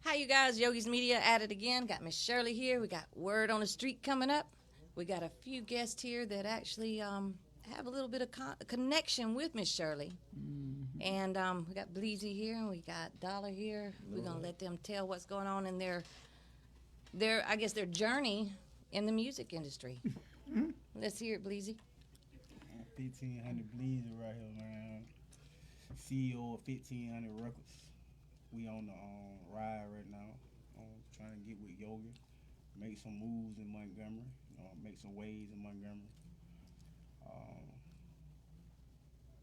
Hi, you guys. Yogies Media at it again. Got Miss Shirley here. We got Word on the Street coming up. We got a few guests here that actually have a little bit of connection with Miss Shirley. Mm-hmm. And we got Bleezy here, and we got Dollar here. We're going to let them tell what's going on in their I guess, their journey in the music industry. Let's hear it, Bleezy. 1500 Bleezy right here, man. CEO of 1500 Records. We on the ride right now. Trying to get with Yogies, make some moves in Montgomery, make some waves in Montgomery.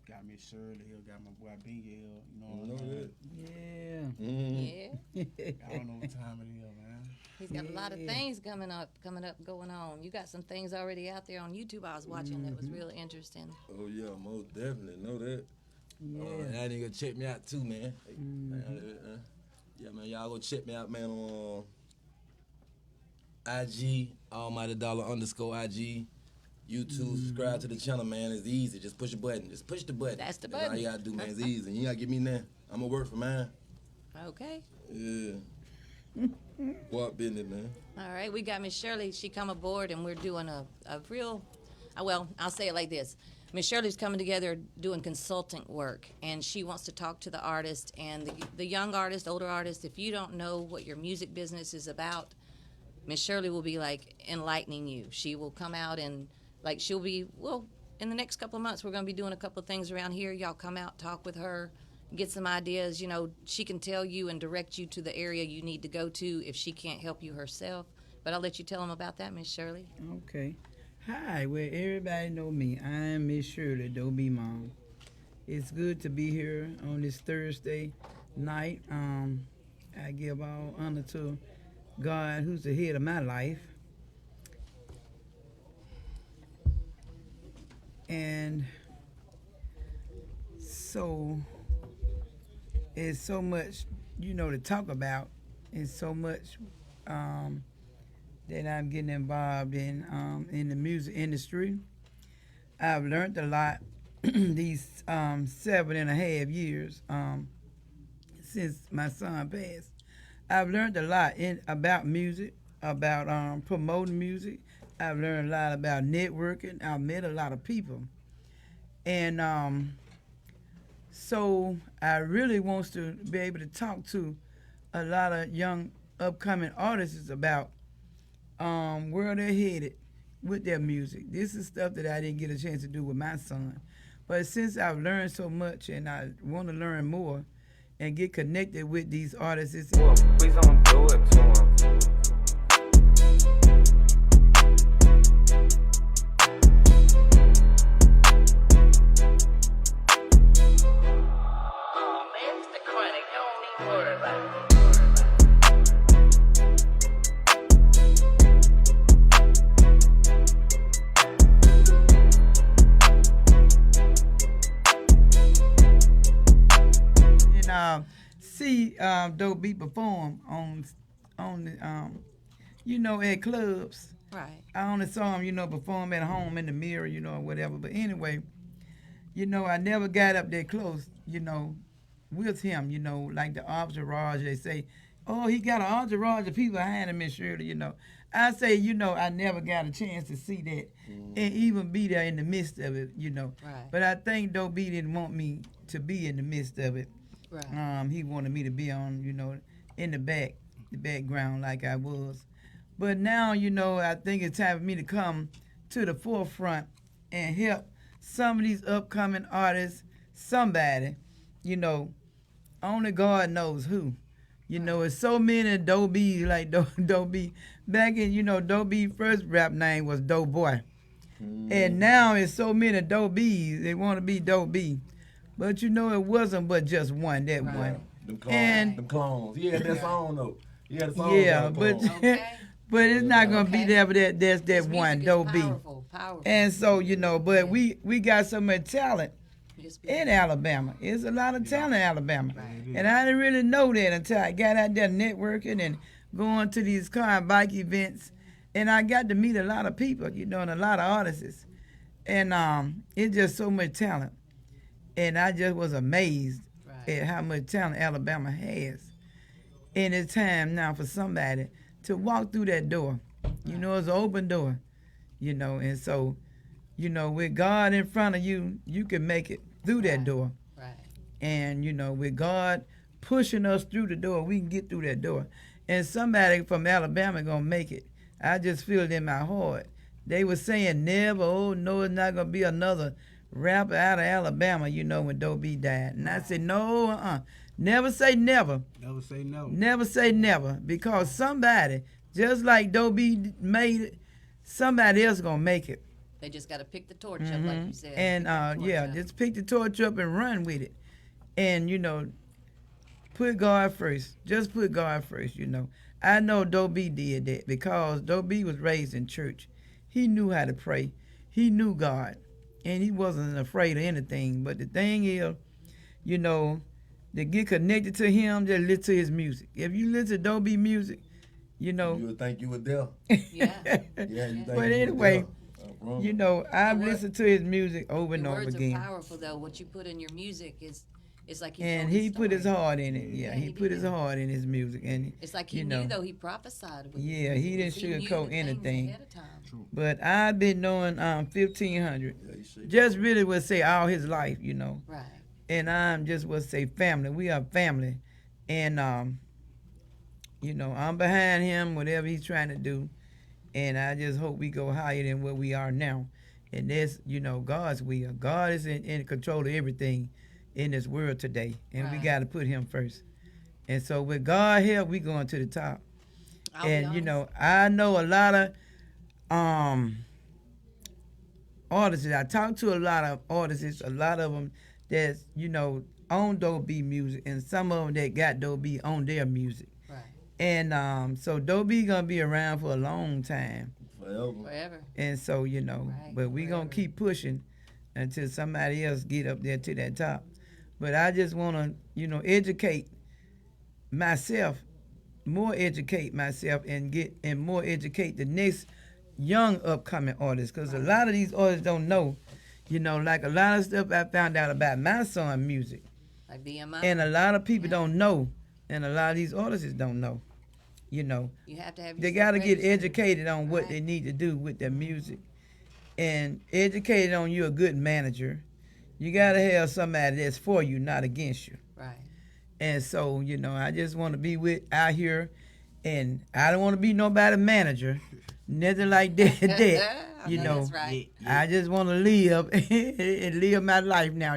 Got Miss Shirley here, got my boy Bingy here. You know what I'm saying? Yeah. Mm-hmm. Yeah. I don't know what time it is, man. He's got a lot of things coming up, going on. You got some things already out there on YouTube I was watching that was really interesting. Oh, yeah, most definitely. Know that. Yeah. That nigga check me out too, man. Yeah, man, y'all go check me out, man, on IG, Almighty Dollar _IG. YouTube, subscribe to the channel, man. It's easy. Just push a button. Just push the button. That's the button. That's all you gotta do, man. It's easy. You gotta get me there. I'm gonna work for mine. Okay. Yeah. What business, man? All right, we got Miss Shirley. She come aboard, and we're doing a real, well, I'll say it like this. Miss Shirley's coming together doing consultant work, and she wants to talk to the artist and the young artist, older artist. If you don't know what your music business is about, Miss Shirley will be like enlightening you. She will come out and she'll be, well, in the next couple of months, we're going to be doing a couple of things around here. Y'all come out, talk with her, get some ideas. You know, she can tell you and direct you to the area you need to go to if she can't help you herself. But I'll let you tell them about that, Miss Shirley. Okay. Hi, well, everybody know me. I'm Miss Shirley, Don't Be Mom. It's good to be here on this Thursday night. I give all honor to God, who's the head of my life. And so it's so much, to talk about. It's so much that I'm getting involved in the music industry. I've learned a lot these 7.5 years since my son passed. I've learned a lot about music, about promoting music. I've learned a lot about networking. I've met a lot of people. And so I really want to be able to talk to a lot of young upcoming artists about where they're headed with their music. This is stuff that I didn't get a chance to do with my son. But since I've learned so much and I want to learn more and get connected with these artists, well, please don't do it to him. See Dope Beat perform on the at clubs. Right. I only saw him, perform at home in the mirror, or whatever. But anyway, I never got up that close, with him, like the entourage. They say, oh, he got an entourage of people behind him, Miss Shirley, I say, I never got a chance to see that and even be there in the midst of it, Right. But I think Dope Beat didn't want me to be in the midst of it. Right. He wanted me to be on, in the background like I was. But now, I think it's time for me to come to the forefront and help some of these upcoming artists, somebody, only God knows who. It's so many Dope Beats like Dope Beat. Back in, Dope Beat first rap name was Dope Boy. And now it's so many Dope Beats, they want to be Dope Beat. But it wasn't but just one, that Right. one. Them clones. And- Them clones. He had that song though. He had a song. Yeah, about but clones. Okay. but it's not gonna be Okay. there for that's that His one, music Doe is B. powerful, powerful. And so, but Yeah. we got so much talent Yes, in Alabama. It's a lot of talent in Alabama. Right. And I didn't really know that until I got out there networking and going to these car and bike events. And I got to meet a lot of people, and a lot of artists. And it's just so much talent. And I just was amazed Right. at how much talent Alabama has. And it's time now for somebody to walk through that door. It's an open door, and so, with God in front of you, you can make it through that Right. door. Right. And, with God pushing us through the door, we can get through that door. And somebody from Alabama going to make it. I just feel it in my heart. They were saying never, oh, no, it's not going to be another rapper out of Alabama, when Doe B died. And I said, no, never say never. Never say no. Never say never, because somebody, just like Doe B made it, somebody else going to make it. They just got to pick the torch up, like you said. And Pick the torch up. just pick the torch up and run with it. And put God first. Just put God first, I know Doe B did that because Doe B was raised in church. He knew how to pray. He knew God. And he wasn't afraid of anything. But the thing is, to get connected to him, just listen to his music. If you listen to Doe B music, You would think you were there. Yeah. Yeah, you think But you were anyway, there. I promise. I've The word- listened to his music over and The over words again. are powerful, though. What you put in your music is like he And told he put his story. heart in it. Yeah, Yeah, he he put his did. heart in his music. And It's like he knew, though. He prophesied. With Yeah, it. he didn't knew sugarcoat the things anything. ahead of time. But I've been knowing 1500. Yeah, you should. Just really would say all his life, Right. And I'm just would say family. We are family. And I'm behind him, whatever he's trying to do. And I just hope we go higher than where we are now. And that's, God's will. God is in control of everything in this world today. And we Right. got to put him first. And so with God help, we going to the top. I'll be And honest. I know a lot of artists. I talk to a lot of artists, a lot of them that's on Doe B music, and some of them that got Doe B on their music. Right. And so Doe B gonna be around for a long time. Forever. Forever. And so Right, but we gonna forever. keep pushing until somebody else get up there to that top. But I just wanna educate myself, more educate myself, and more educate the next young upcoming artists, because a lot of these artists don't know, like a lot of stuff I found out about my son music, Like BMI. and a lot of people Yeah. don't know, and a lot of these artists don't know. You have to have. They yourself got to get registered. educated on what Right. they need to do with their music, and educated on you a good manager. You got to have somebody that's for you, not against you. Right. And so, I just want to be out here, and I don't want to be nobody manager, nothing like that. I you know know, that's right. I just want to live and live my life now,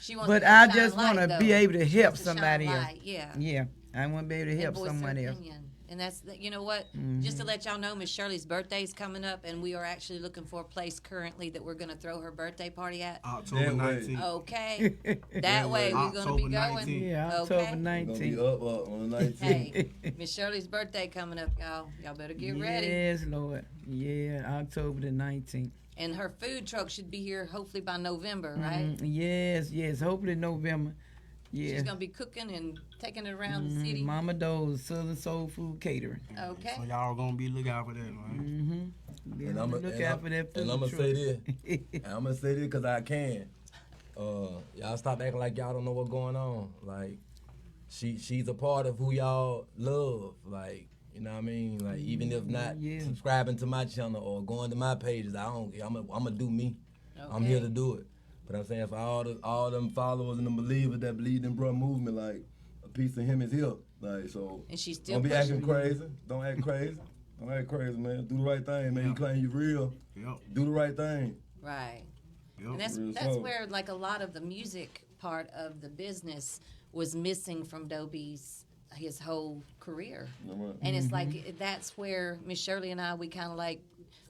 She wants But to I shine just light, want to though. be able to She help wants to shine somebody else. light, Yeah. Yeah, I want to be able to And help voice someone her else. opinion. And that's you know what? Just to let y'all know, Miss Shirley's birthday is coming up, and we are actually looking for a place currently that we're going to throw her birthday party at. October That way. 19th. Okay, that way we're going to be October going. 19th. Yeah, Okay. October We're gonna be 19th. up on the 19th. Hey, Miss Shirley's birthday coming up, y'all. Y'all better get ready. Yes, Lord. Yeah, October the 19th. And her food truck should be here hopefully by November, right? Yes. Hopefully November. Yeah. She's going to be cooking and taking it around the city. Mama Doe's Southern Soul Food Catering. Okay. So y'all gonna be looking out for that, man. Be And on I'm the lookout for that food and I'm gonna truck. say this. And I'm gonna say this because I can. Y'all stop acting like y'all don't know what's going on. Like, she's a part of who y'all love. Like, you know what I mean? Like, even if not Yeah. subscribing to my channel or going to my pages, I don't. I'm gonna do me. I'm Okay. here to do it. But I'm saying for all them followers and them believers that believe in bruh movement, like a piece of him is here. Like, so And she's still don't be pushing. acting crazy. Don't act crazy. Don't act crazy, man. Do the right thing, man. You Yeah. claim you real. Yep. Do the right thing. Right. Yep. And that's Real that's talk. where like a lot of the music part of the business was missing from Dobie's his whole career. Right. And it's like that's where Miss Shirley and I we kind of like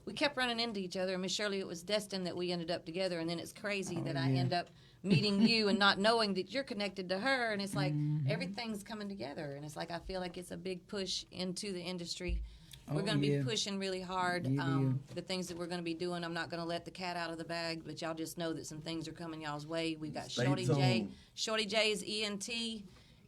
we kept running into each other. And Miss Shirley, it was destined that we ended up together. And then it's crazy that I end up meeting you and not knowing that you're connected to her, and it's like everything's coming together, and it's like I feel like it's a big push into the industry. We're going to be pushing really hard. The things that we're going to be doing, I'm not going to let the cat out of the bag, but y'all just know that some things are coming y'all's way. We've got Stay Shorty tuned. J's ENT.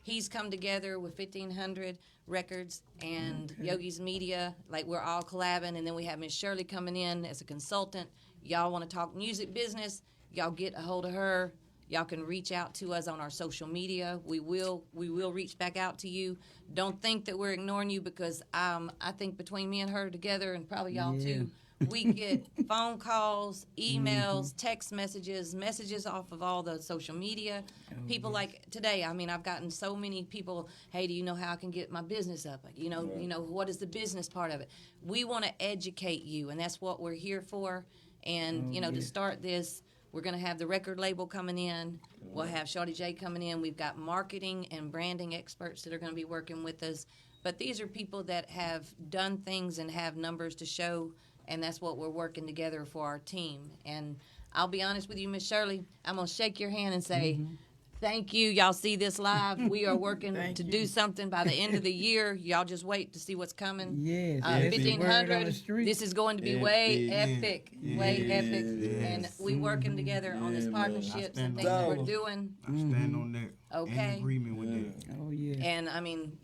He's come together with 1500 Records and Yogies Media. Like, we're all collabing, and then we have Miss Shirley coming in as a consultant. Y'all want to talk music business, y'all get a hold of her. Y'all can reach out to us on our social media. We will reach back out to you. Don't think that we're ignoring you, because I think between me and her together, and probably y'all too, we get phone calls, emails, text messages off of all the social media. People like today, I mean, I've gotten so many people, hey, do you know how I can get my business up? You know, what is the business part of it? We want to educate you, and that's what we're here for. And, to start this, we're going to have the record label coming in. We'll have Shorty J coming in. We've got marketing and branding experts that are going to be working with us. But these are people that have done things and have numbers to show, and that's what we're working together for our team. And I'll be honest with you, Miss Shirley, I'm going to shake your hand and say, thank you. Y'all see this live. We are working to do something by the end of the year. Y'all just wait to see what's coming. Yes, 1500. This is going to be way epic. Way epic. Yes. And we working together on this partnerships and things that we're doing. I stand on that. Okay. In agreement with that. Oh, yeah. And, I mean,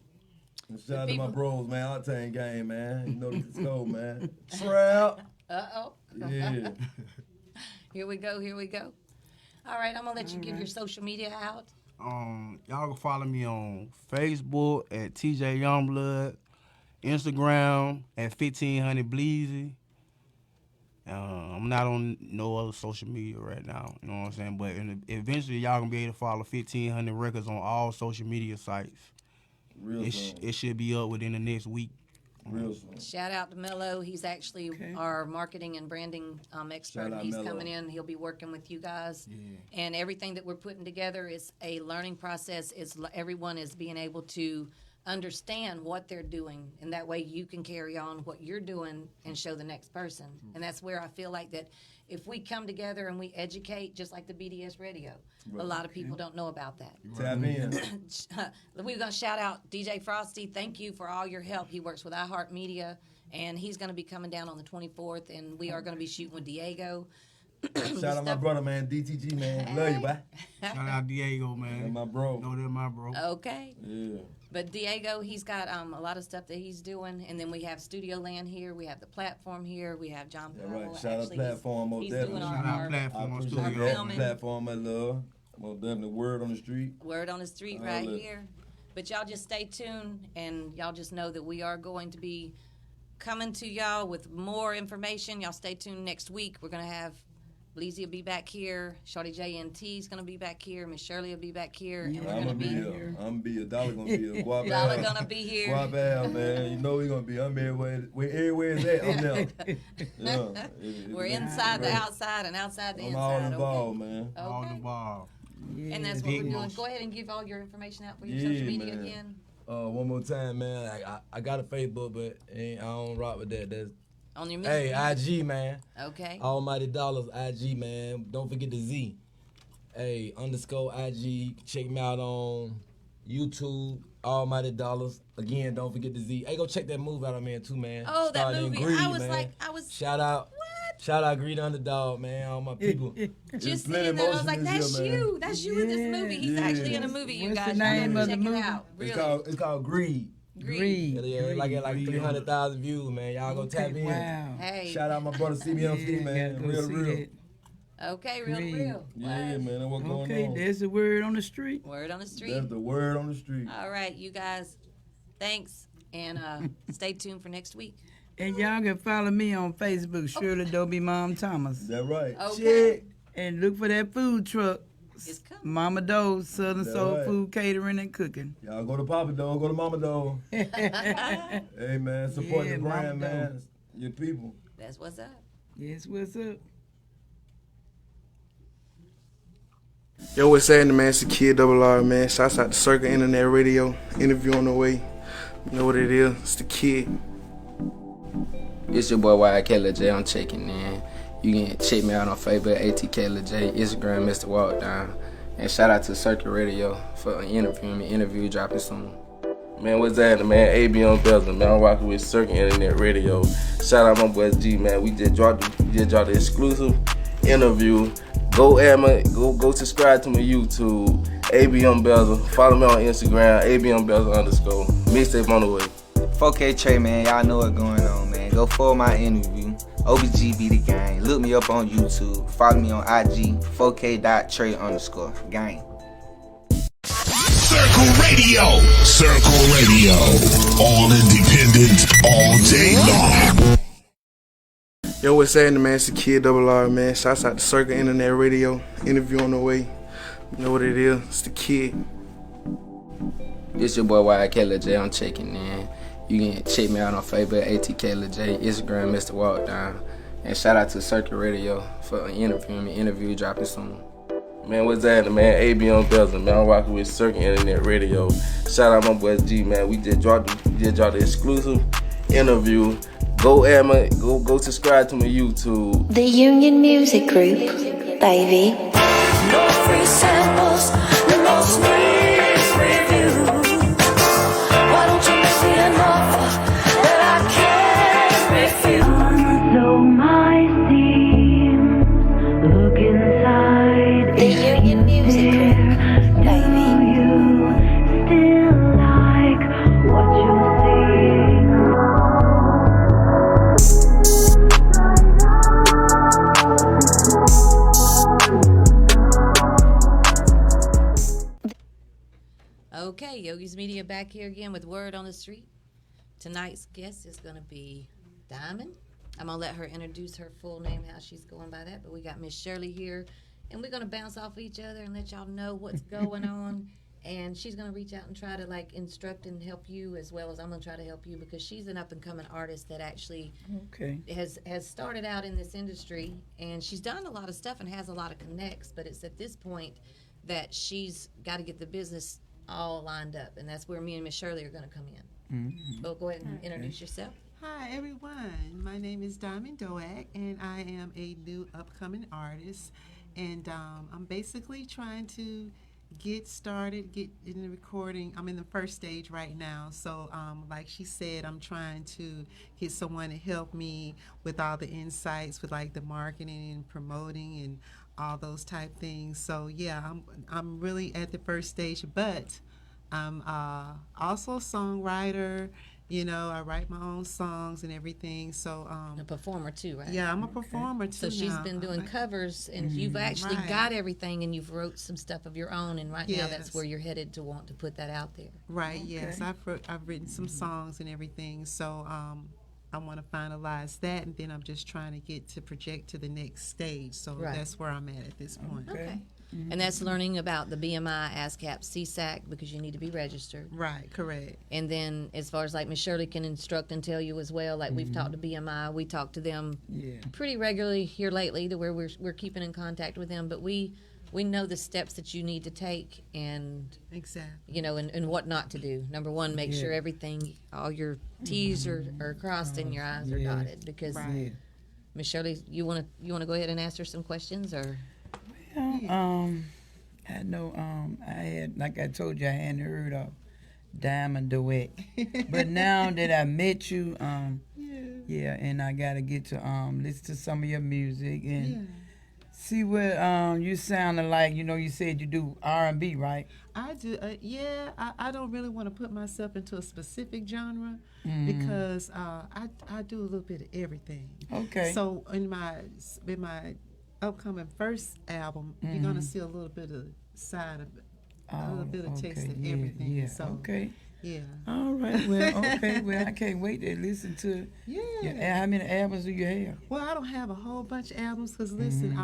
Shout out to my people- bros, man. Octane game, man. You know the scope, man. Trap. uh-oh. Yeah. Here we go. All right, I'm going to let you give your social media out. Y'all can follow me on Facebook at TJ Youngblood, Instagram at 1500 Bleezy. I'm not on no other social media right now, you know what I'm saying? But eventually, y'all gonna be able to follow 1500 Records on all social media sites. Real soon. It should be up within the next week. Real soon. Shout out to Mello. He's actually our marketing and branding expert. Shout out He's Mello. coming in. He'll be working with you guys. Yeah. And everything that we're putting together is a learning process. Everyone is being able to understand what they're doing, and that way you can carry on what you're doing and show the next person. And that's where I feel like that if we come together and we educate, just like the BDS radio, a lot of people don't know about that. Tap in. We're going to shout out DJ Frosty. Thank you for all your help. He works with iHeartMedia, and he's going to be coming down on the 24th, and we are going to be shooting with Diego. Shout out my brother, man. DTG, man. Love you, boy. Shout out Diego, man. That's my bro. Know that my bro. Okay. Yeah. But Diego, he's got a lot of stuff that he's doing, and then we have Studio Land here, we have the platform here, we have John Yeah, Powell. right. Shout out Actually, platform, most he's doing definitely. Shout our out Platform I on appreciate Studio. that filming. platform, I love. Most definitely. Word on the street. Word on the street Oh, right look. here. But y'all just stay tuned, and y'all just know that we are going to be coming to y'all with more information. Y'all stay tuned next week. We're going to have Bleezy will be back here. Shorty JNT is going to be back here. Miss Shirley will be back here. And we're I'm going to gonna be be here. I'm gonna be here. Dollar gonna be here. Guap Dollar Al. going to be here. Guap Al, man. You know we gonna be. I'm everywhere. Everywhere is at. I'm there. Yeah. We're inside the outside and outside the I'm inside. all involved, okay. man. All Okay. the ball. Yeah. And that's what Big we're doing. moves. Go ahead and give all your information out for your Yeah, social media man. again. One more time, man. I got a Facebook, but I don't rock with that. That's On your music. hey, IG, man. Okay. Almighty Dollars, IG, man. Don't forget the Z. Hey, _ IG. Check me out on YouTube. Almighty Dollars. Again, don't forget the Z. Hey, go check that movie out of man too, man. Oh, that Started in movie. Greed, I was man. like, I was Shout out. What? Shout out Greed Underdog, man. All my people. Just plenty seeing that. I was emotion like, in that's here, man. you. That's you in this movie. He's Yeah. actually in a movie, you What's the guys. name Y'all of the check it movie? out. Really. It's called Greed. Greed. Yeah, like at 300,000 views, man. Y'all go tap in. Wow. Hey. Shout out my brother CBMC, Yeah, man. gotta go Real, see real. that. Okay, real, Greed. real. Yeah, man. That's what's going Okay, on. there's the word on the street. Word on the street. That's the word on the street. All right, you guys. Thanks. And stay tuned for next week. And y'all can follow me on Facebook, Shirley Dobie Mom Thomas. That right. Okay. Check. And look for that food truck. It's coming. Mama Doe's Southern That Soul right. Food Catering and Cooking. Y'all go to Papa Doe, go to Mama Doe. Hey, man, support Yeah, the brand, Mama Doe. man. Your people. That's what's up. Yes, what's up? Yo, what's happening, man? It's the Kid Double R, man. Shouts out to Circle Internet Radio. Interview on the way. You know what it is. It's the Kid. It's your boy Wild Killer J. I'm checking in. You can check me out on Facebook, ATK LeJ, Instagram, Mr. Walk Down. And shout out to Circuit Radio for interviewing me. Interview dropping soon. Man, what's that, man? AB on Belgium, man. I'm rocking with Circuit Internet Radio. Shout out my boy G, man. We just dropped the exclusive interview. Go subscribe to my YouTube, AB on Belgium. Follow me on Instagram, AB on Belgium _ Mixtape on the way. 4K Trey, man, y'all know what's going on, man. Go follow my interview. OBG be the gang. Look me up on YouTube. Follow me on IG, 4K.Trey _ gang. Circle Radio, all independent, all day long. Yo, what's happening, man? It's the Kid R, man. Shouts out to Circle Internet Radio. Interview on the way. You know what it is. It's the Kid. This your boy YK LeJ. I'm checking in. You can check me out on Facebook, ATK LeJ, Instagram, Mr. Walk Down. And shout out to Circuit Radio for interviewing me. Interview dropping soon. Man, what's that, man? AB on Belgium, man. I'm rocking with Circuit Internet Radio. Shout out my boy G, man. We just dropped the exclusive interview. Go subscribe to my YouTube. The Union Music Group, baby. No free samples, no space review. Why don't you make me an offer that I can't refuse? Though my seams look inside. The Union Music Group, baby. You still like what you see? Okay, Yogies Media back here again with Word on the Street. Tonight's guest is going to be Diamond. I'm going to let her introduce her full name, how she's going by that. But we got Miss Shirley here, and we're going to bounce off each other and let y'all know what's going on. And she's going to reach out and try to, like, instruct and help you as well as I'm going to try to help you, because she's an up-and-coming artist that actually has started out in this industry. And she's done a lot of stuff and has a lot of connects, but it's at this point that she's got to get the business all lined up, and that's where me and Miss Shirley are going to come in. Mm-hmm. So go ahead and introduce yourself. Hi everyone, my name is Diamond Doak, and I am a new upcoming artist, and I'm basically trying to get started, get in the recording. I'm in the first stage right now, so like she said, I'm trying to get someone to help me with all the insights, with like the marketing and promoting and all those type things. So yeah, I'm really at the first stage, but I'm also a songwriter. You know, I write my own songs and everything. So A performer too, right? yeah, I'm a performer too. So she's now. been doing covers, and you've actually Right. got everything, and you've wrote some stuff of your own, and right now that's Yes. where you're headed to want to put that out there. Right. Yes, I've written some songs and everything. So I want to finalize that, and then I'm just trying to get to project to the next stage. So Right. that's where I'm at this point. Okay. And that's learning about the BMI, ASCAP, CSAC, because you need to be registered. Right. Correct. And then as far as like Miss Shirley can instruct and tell you as well, like we've talked to BMI, we talk to them pretty regularly here lately, to where we're keeping in contact with them, but we know the steps that you need to take, and Exactly. you know, and what not to do. Number one, make sure everything, all your T's are crossed and your I's are dotted, because Right. Miss Shirley, you want to go ahead and ask her some questions, or I know, I had, like I told you, I hadn't heard of Diamond Duet. But now that I met you, yeah, and I got to get to listen to some of your music and see what you sounding like. You know, you said you do R&B, right? I do. I don't really want to put myself into a specific genre because I do a little bit of everything. Okay. So in my upcoming first album, you're gonna see a little bit of side of it, a little bit of taste of everything. Yeah, So okay. yeah. All right. Well, okay. Well, I can't wait to listen to. Yeah. How many albums do you have? Well, I don't have a whole bunch of albums because listen,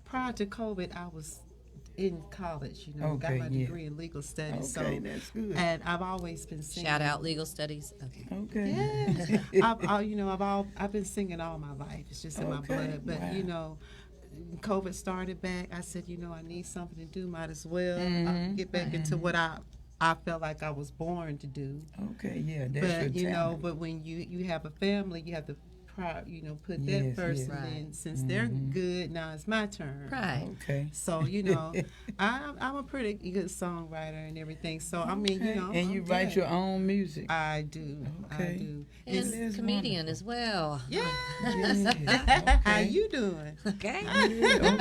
prior to COVID, I was in college. You know, got Okay, my yeah. degree in legal studies. Okay, so that's good. and I've always been singing. shout out legal studies. Okay. Okay. Yes, I've been singing all my life. It's just in my Okay, blood. But wow. you know, COVID started back. I said, you know, I need something to do. Might as well get back into what I felt like I was born to do. Okay. Yeah. That's But your you know, talent. but when you have a family, you have to put Yes, that first, yes. and Right. then since they're good, now it's my turn. Right. Okay. So I'm a pretty good songwriter and everything. So I mean, Okay. And I'm you write good. your own music. I do. Okay. I do. And That's comedian as well. Yeah. Yeah, How okay. you doing? Okay.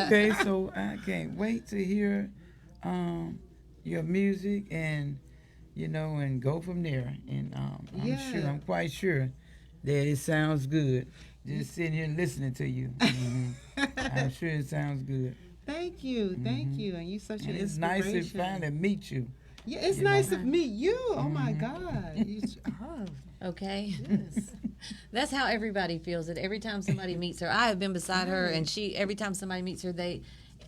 Okay, so I can't wait to hear your music and and go from there. And I'm quite sure that it sounds good. Just sitting here and listening to you. I'm sure it sounds good. Thank you, and you such an And it's inspiration. nice to finally meet you. Yeah, it's you nice know. to meet you. Oh my God. Okay. Yes. That's how everybody feels it. Every time somebody meets her, I have been beside her, and every time somebody meets her,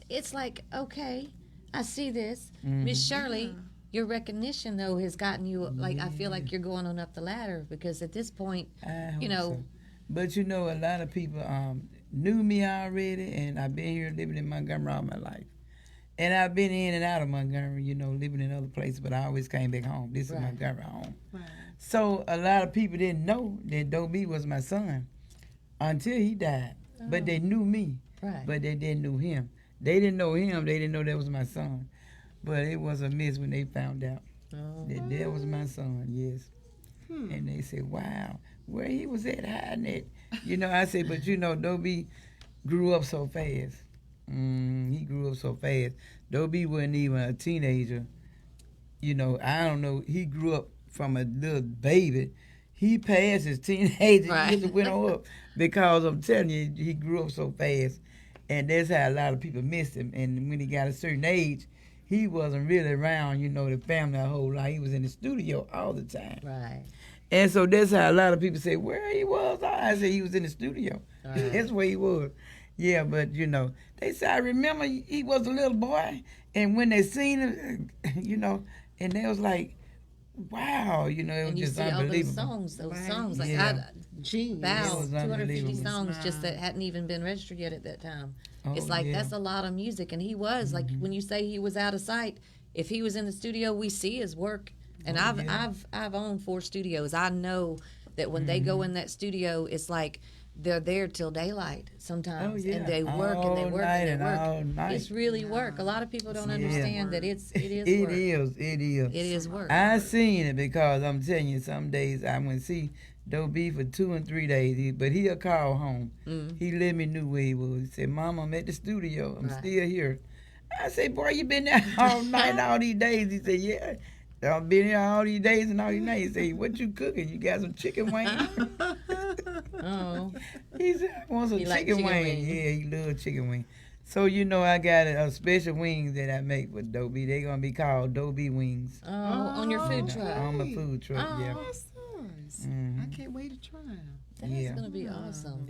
it's like, okay, I see this. Miss Shirley, your recognition though has gotten you, like, I feel like you're going on up the ladder, because at this point, I hope you know. so. But a lot of people knew me already, and I've been here living in Montgomery all my life. And I've been in and out of Montgomery, living in other places, but I always came back home. This is Montgomery home. Right. So a lot of people didn't know that Doe B was my son until he died. But they knew me, Right. but they didn't know him. They didn't know him. They didn't know that was my son. But it was a miss when they found out that was my son, yes. And they said, wow, where he was at hiding it. I said, but Doe B grew up so fast. He grew up so fast. Doe B wasn't even a teenager. I don't know. He grew up from a little baby. He passed his teenage years and went on up, because I'm telling you, he grew up so fast. And that's how a lot of people missed him. And when he got a certain age, he wasn't really around, the family a whole lot. He was in the studio all the time. Right. And so that's how a lot of people say, where he was. I said he was in the studio. Right. That's where he was. Yeah, but, they said, I remember he was a little boy. And when they seen him, and they was like, wow, it was And you just see all those unbelievable. songs, like Yeah. Val, It was 250 unbelievable. songs just that hadn't even been registered yet at that time. Oh, It's like, yeah. that's a lot of music, and he was like, when you say he was out of sight, if he was in the studio, we see his work. And I've owned 4 studios. I know that when they go in that studio, it's like they're there till daylight sometimes, and they work and they All work night and they and all work. night. It's really work. A lot of people don't Yeah. understand that it is work. It is. It is work. I seen it, because I'm telling you, some days I went see Doe B for 2 and 3 days, but he'll call home. He let me know where he was. He said, Mom, I'm at the studio. I'm still here. I said, boy, you been there all night, all these days. He said, yeah. I've been here all these days and all these nights. He said, what you cooking? You got some chicken wings? Oh. He said, I want some He like chicken chicken wings. wings. Yeah, he loves chicken wings. So, I got a special wings that I make with Doe B. They're going to be called Doe B wings. Oh, on your food truck. On my food truck, yeah. That's nice. Mhm. I can't wait to try them. That's Yeah. gonna be awesome.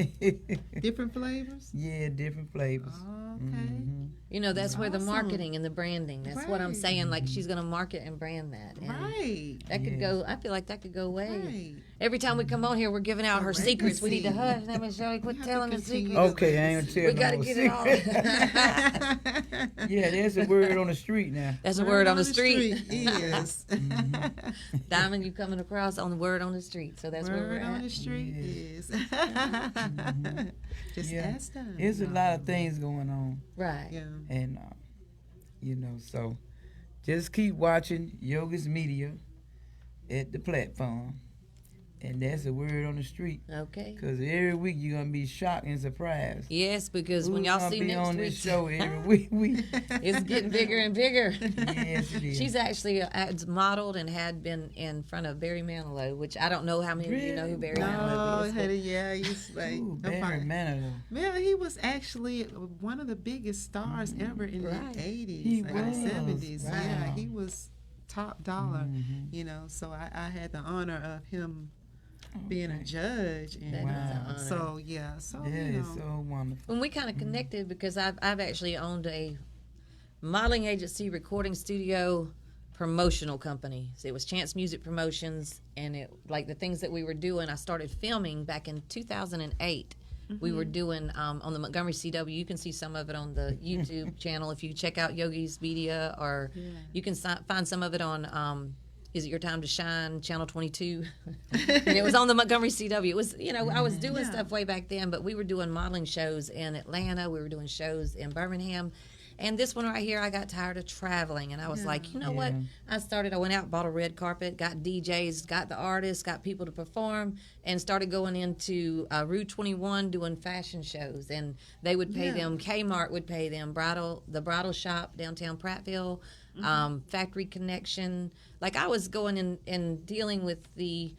Different flavors? Yeah, different flavors. Okay. You know, that's where the Awesome. marketing and the branding. That's what I'm Right. saying. Like, she's gonna market and brand that. And Right. that could Yes. go. I feel like that could go way. Right. Every time we come on here, we're giving out her Correct. secrets. We need to See. hush. Now, Miss Shirley, quit We have to telling the continue secrets. Okay, I ain't gonna tell We no gotta more get it all. secret. Yeah, that's a word on the street now. That's a word on the street. Yes. Diamond, you coming across on the word on the street. So that's where we're Word on at. the street is. Just Yeah. ask them. There's a lot of things going on. Right. Yeah. And, so just keep watching Yogies Media at the platform. And that's a word on the street. Okay. Because every week you're going to be shocked and surprised. Yes, because when Who's y'all gonna see be next on this week, show every week. it's getting bigger and bigger. Yes, it is. She's actually modeled and had been in front of Barry Manilow, which I don't know how many of you know who Barry Manilow No, is. honey, yeah, he's like Ooh, a Barry part- Manilow. Man, he was actually one of the biggest stars ever in Right. the 80s He and was. the 70s. Right. Yeah, he was top dollar, so I had the honor of him being a judge. And That is an honor. so, yeah, so, That is so wonderful. When we kind of connected, because I've actually owned a modeling agency, recording studio, promotional company. So it was Chance Music Promotions, and it like the things that we were doing. I started filming back in 2008. We were doing on the Montgomery CW. You can see some of it on the YouTube channel if you check out Yogi's Media, or you can find some of it on Is It Your Time to Shine, Channel 22. And it was on the Montgomery CW. It was, I was doing stuff way back then, but we were doing modeling shows in Atlanta. We were doing shows in Birmingham. And this one right here, I got tired of traveling. And I was like, you know what? I went out, bought a red carpet, got DJs, got the artists, got people to perform, and started going into Route 21 doing fashion shows. And they would pay them, Kmart would pay them, the bridal shop downtown Prattville, Factory Connection. Like I was going in and dealing with the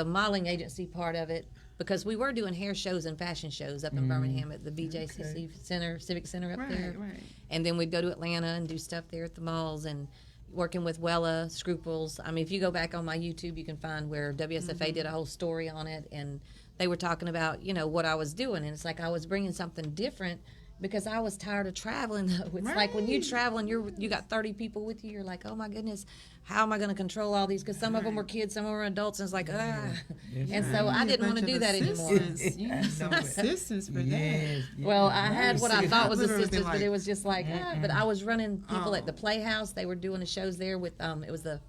modeling agency part of it, because we were doing hair shows and fashion shows up in Birmingham at the BJCC Center, Civic Center up there. Right. And then we'd go to Atlanta and do stuff there at the malls and working with Wella, Scruples. I mean, if you go back on my YouTube, you can find where WSFA did a whole story on it, and they were talking about, what I was doing. And it's like I was bringing something different because I was tired of traveling. It's like when you travel and you got 30 people with you, you're like, oh my goodness, how am I going to control all these? Because some of them were kids, some of them were adults, and it's like, And so I didn't want to do that anymore. You need some assistance for that. Well, I had what I thought was assistance, but it was just like, but I was running people at the Playhouse. They were doing the shows there with, it was the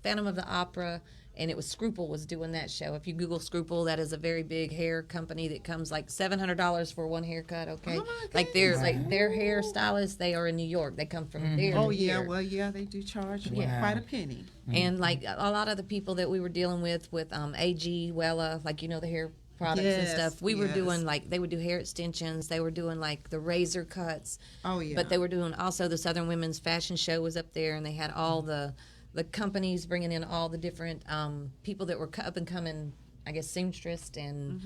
Phantom of the Opera, and it was Scruple was doing that show. If you Google Scruple, that is a very big hair company that comes like $700 for one haircut. Okay, like their hairstylists, they are in New York. They come from there. Oh yeah, well they do charge quite a penny. And like a lot of the people that we were dealing with AG, Wella, like the hair products and stuff. We were doing like they would do hair extensions. They were doing like the razor cuts. Oh yeah. But they were doing also the Southern Women's Fashion Show was up there, and they had all the companies bringing in all the different people that were up and coming, I guess, seamstress and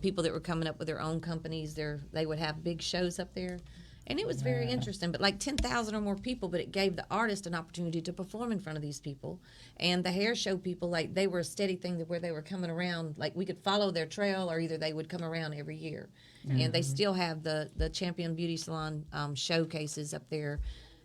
people that were coming up with their own companies. They would have big shows up there. And it was very interesting, but like 10,000 or more people, but it gave the artist an opportunity to perform in front of these people. And the hair show people, like they were a steady thing where they were coming around, like we could follow their trail, or either they would come around every year. And they still have the Champion Beauty Salon showcases up there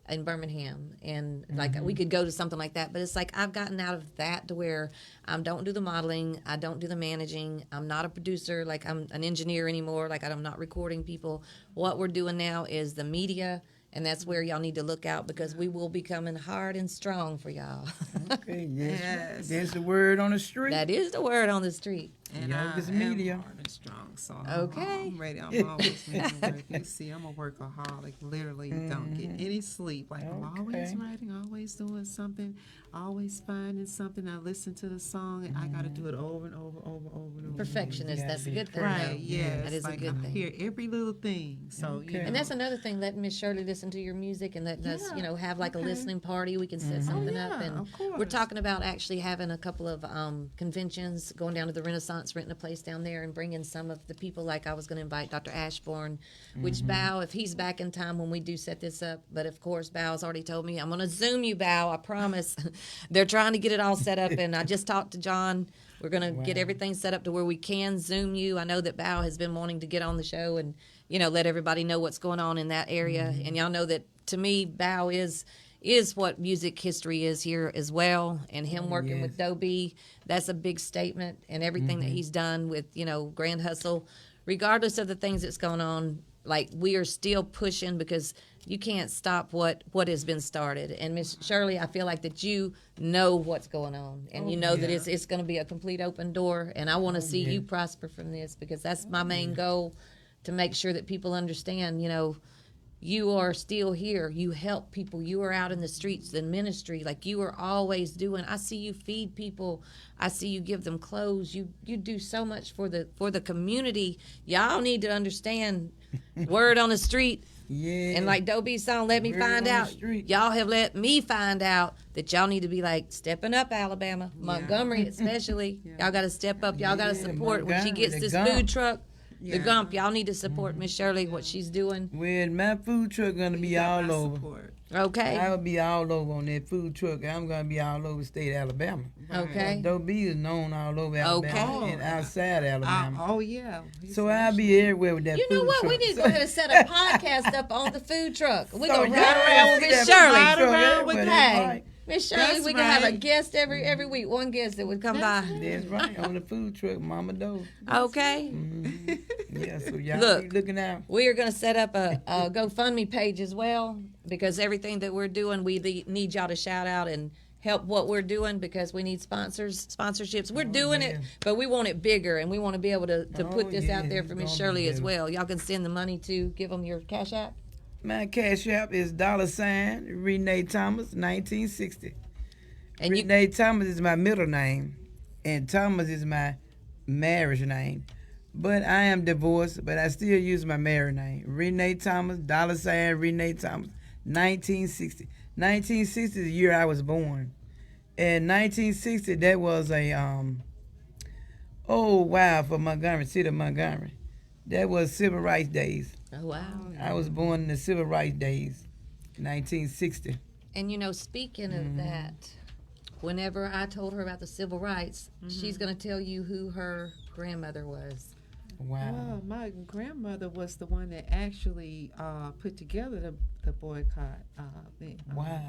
in Birmingham, and like we could go to something like that, but it's like I've gotten out of that to where I don't do the modeling, I don't do the managing, I'm not a producer, like I'm an engineer anymore, like I'm not recording people. What we're doing now is the media, and that's where y'all need to look out, because we will be coming hard and strong for y'all. Okay, yes. That's the word on the street. That is the word on the street. And Yogies media. Hard and strong, so okay. I'm ready. I'm always making work. You see, I'm a workaholic. Literally, don't get any sleep. Like I'm always writing, always doing something, always finding something. I listen to the song, and I got to do it over and over and over. Perfectionist. That's a good thing. Right? Yeah, that is like a good thing. I hear every little thing. So and that's another thing. Let Miss Shirley listen to your music, and let us, have like a listening party. We can set something up, and we're talking about actually having a couple of conventions, going down to the Renaissance, renting a place down there, and bringing some of the people. Like I was going to invite Dr. Ashbourne, which Bow, if he's back in time when we do set this up. But of course, Bow's already told me I'm going to Zoom you, Bow. I promise. They're trying to get it all set up, and I just talked to John. We're going to get everything set up to where we can Zoom you. I know that Bow has been wanting to get on the show and let everybody know what's going on in that area. And y'all know that to me, Bow is what music history is here as well. And him working with Dobie, that's a big statement. And everything that he's done with, Grand Hustle, regardless of the things that's going on, like we are still pushing, because you can't stop what has been started. And Miss Shirley, I feel like that you know what's going on, and that it's going to be a complete open door. And I want to see you prosper from this, because that's my main goal, to make sure that people understand, you are still here. You help people. You are out in the streets, the ministry, like you are always doing. I see you feed people. I see you give them clothes. You do so much for the community. Y'all need to understand, word on the street. Yeah. And like Dobie's song, Let Me Find Out. Y'all have let me find out that y'all need to be like stepping up, Alabama, Montgomery especially. Y'all got to step up. Y'all got to support when she gets this food truck. The Gump, y'all need to support Miss Shirley, what she's doing. Well, my food truck gonna be all over. Support. Okay. I will be all over on that food truck. I'm gonna be all over the state of Alabama. Okay. Dobie is known all over Alabama and outside Alabama. Oh yeah. So I'll be everywhere with that food truck. You know what? We need to go ahead and set a podcast up on the food truck. We're gonna ride around with Miss Shirley. Ride around with hey. Miss Shirley, we can have a guest every week. One guest that would come by. That's right, on the food truck, Mama Doe. Okay. Yeah, so y'all be looking out. We are going to set up a GoFundMe page as well, because everything that we're doing, we need y'all to shout out and help what we're doing because we need sponsorships. We're doing it, yeah. but we want it bigger, and we want to be able to Oh, put this out yeah, there it's for Miss gonna be Shirley as bigger. well. Y'all can send the money to give them your Cash App. My Cash App is $ Renee Thomas 1960. And you, Renee Thomas is my middle name, and Thomas is my marriage name. But I am divorced, but I still use my married name. Renee Thomas, $ Renee Thomas, 1960. 1960 is the year I was born. And 1960, that was a, for Montgomery, city of Montgomery. That was Civil Rights Days. oh wow. I was born in the Civil Rights Days, 1960. And speaking of that, whenever I told her about the civil rights, she's going to tell you who her grandmother was. Wow. Well, my grandmother was the one that actually put together the boycott thing, Wow.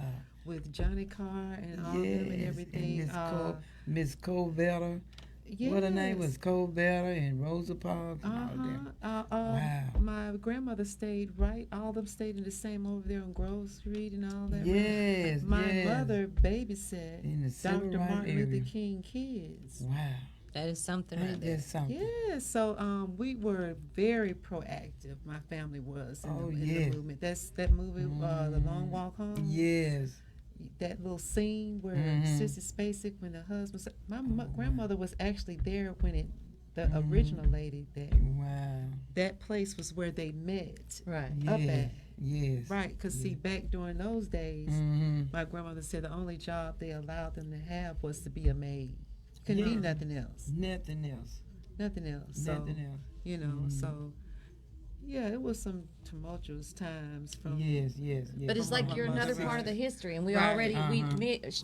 with Johnny Carr and all them and everything. And Miss Colbert. What her name was? Colbert and Rosa Parks and all them. Wow. My grandmother stayed all of them stayed in the same over there on Grove Street and all that. Yes, My yes. mother babysat In the civil Dr. rights Martin area. Luther King kids. Wow. That is something right Ain't there. that something? Yeah, so we were very proactive. My family was in, in yeah. the movement. That movie, The Long Walk Home. Yes. That little scene where Sissy Spacek, when the husband, grandmother was actually there when the original lady Wow. that place was where they met. Right. Up Yeah. at. Yes. Right, because see, back during those days, my grandmother said the only job they allowed them to have was to be a maid. Couldn't be nothing else. Nothing else. Nothing else. So, Nothing else. so yeah, it was some tumultuous times from Yes. But it's like you're another part of the history, and we already,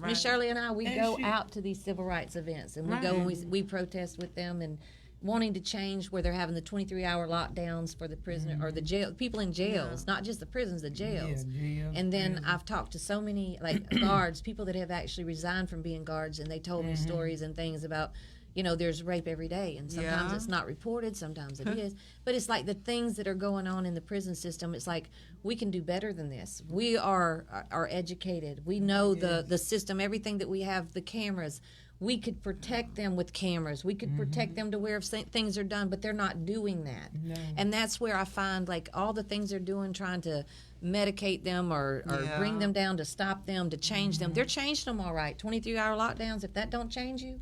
Miss Shirley and I, we go out to these civil rights events, and we go and we protest with them and wanting to change where they're having the 23-hour lockdowns for the prisoner or the jail people in jails, not just the prisons, the jails. jails, And then I've talked to so many guards, people that have actually resigned from being guards, and they told me stories and things about. There's rape every day, and sometimes it's not reported, sometimes it is. But it's like the things that are going on in the prison system, it's like we can do better than this. We are educated. We know the system, everything that we have, the cameras. We could protect them with cameras. We could protect them to where if things are done, but they're not doing that. No. And that's where I find like all the things they're doing, trying to medicate them or bring them down to stop them, to change them. They're changing them all right. 23-hour lockdowns, if that don't change you,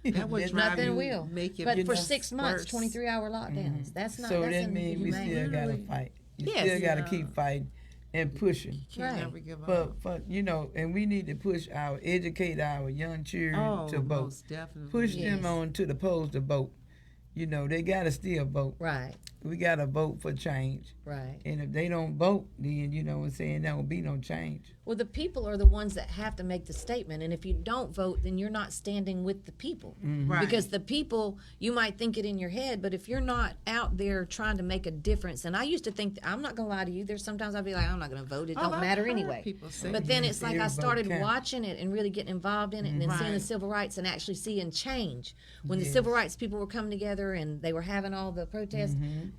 that would drive nothing you, will. make it But for 6 months, worse. 23-hour lockdowns, that's not. So that's that means we inhumane. still gotta fight. You Yes. still gotta keep fighting and pushing. Can't Right. never give up. But and we need to educate our young children to vote. Most definitely. Push them on to the polls to vote. They gotta still vote. Right, We gotta vote for change. right. And if they don't vote, then there will be no change. Well, the people are the ones that have to make the statement, and if you don't vote, then you're not standing with the people. Right. Because the people, you might think it in your head, but if you're not out there trying to make a difference, and I used to think, I'm not going to lie to you, there's sometimes I'll be like, I'm not going to vote, it don't I've matter heard anyway. people say But then it's like I Every vote started counts. watching it and really getting involved in it, and then seeing the Right. civil rights and actually seeing change. When the civil rights people were coming together and they were having all the protests,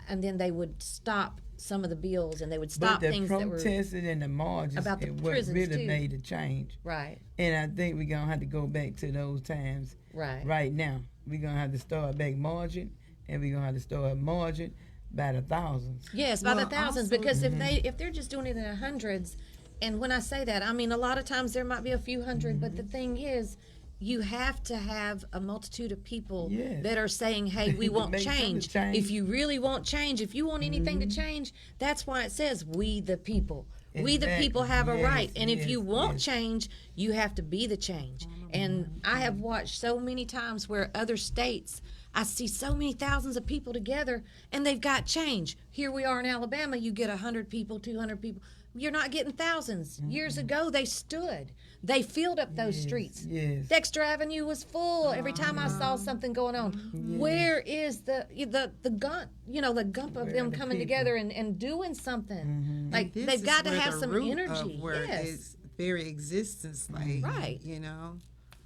and then they would stop some of the bills and they would stop But the things that were protesting and the marches about the is what prisons, really too. made the change. right, And I think we're going to have to go back to those times right. now. We're going to have to start back marching, and we're going to have to start marching by the thousands. Yes, by the Well, thousands, also- because if they're just doing it in the hundreds, and when I say that, I mean a lot of times there might be a few hundred, but the thing is, you have to have a multitude of people Yes. that are saying, hey, we want Make something change. change. If you really want change, if you want anything to change, that's why it says we the people. We the people have a Exactly. right. And if Yes, you want yes. change, you have to be the change. And I have watched so many times where other states, I see so many thousands of people together and they've got change. Here we are in Alabama, you get 100 people, 200 people. You're not getting thousands. Years ago, they stood. They filled up those streets. Yes. Dexter Avenue was full every time I saw something going on. Where is the gump, the gump of Where them are the coming people? together and doing something? Like, This they've is got to where have the some root energy. of where Yes. its very existence, like Right.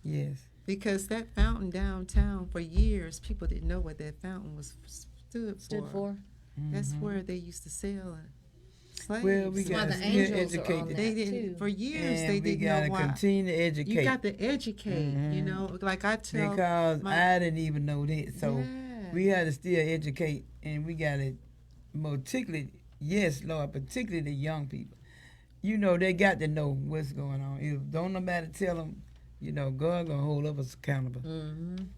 Yes. because that fountain downtown for years, people didn't know what that fountain was stood Stood for. That's where they used to sell slaves. Well, we That's why got the to angels still are educate on them. They that, didn't too. for years. And They we didn't gotta know why. continue to educate. You got to educate. You Mhm. know, like I tell Because I didn't even know that. So Yeah. we had to still educate, and we got to particularly, yes, Lord, particularly the young people. You know, they got to know what's going on. If don't nobody tell them, you know, God gonna hold us accountable.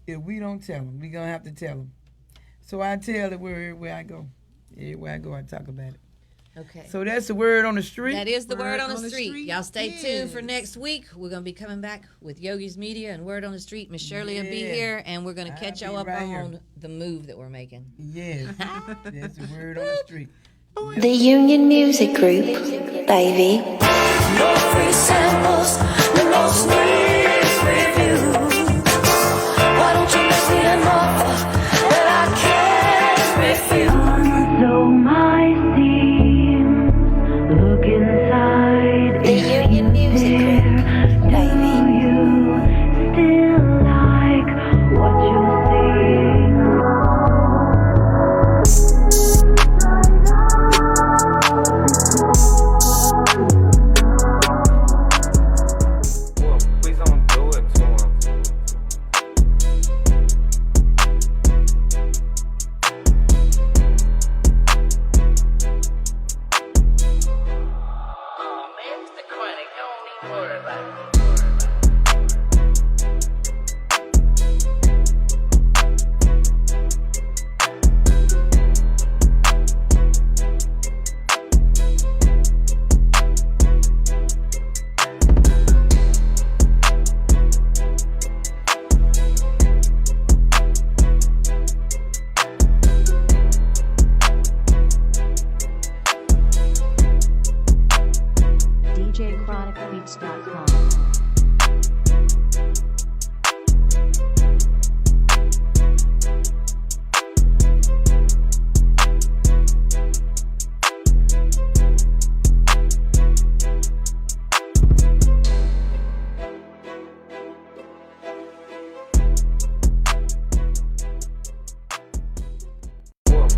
If we don't tell them, we gonna have to tell them. So I tell the word where I go. Everywhere I go, I talk about it. Okay. So that's the word on the street. That is the word on the the street. street Y'all stay tuned for is. next week. We're going to be coming back with Yogies Media and Word on the Street. Miss Shirley will be Yeah. here, and we're going to I'll catch be y'all up right on here. the move that we're making. Yes, that's the word on the street. The Union Music Group, baby. No free samples, no sneeze.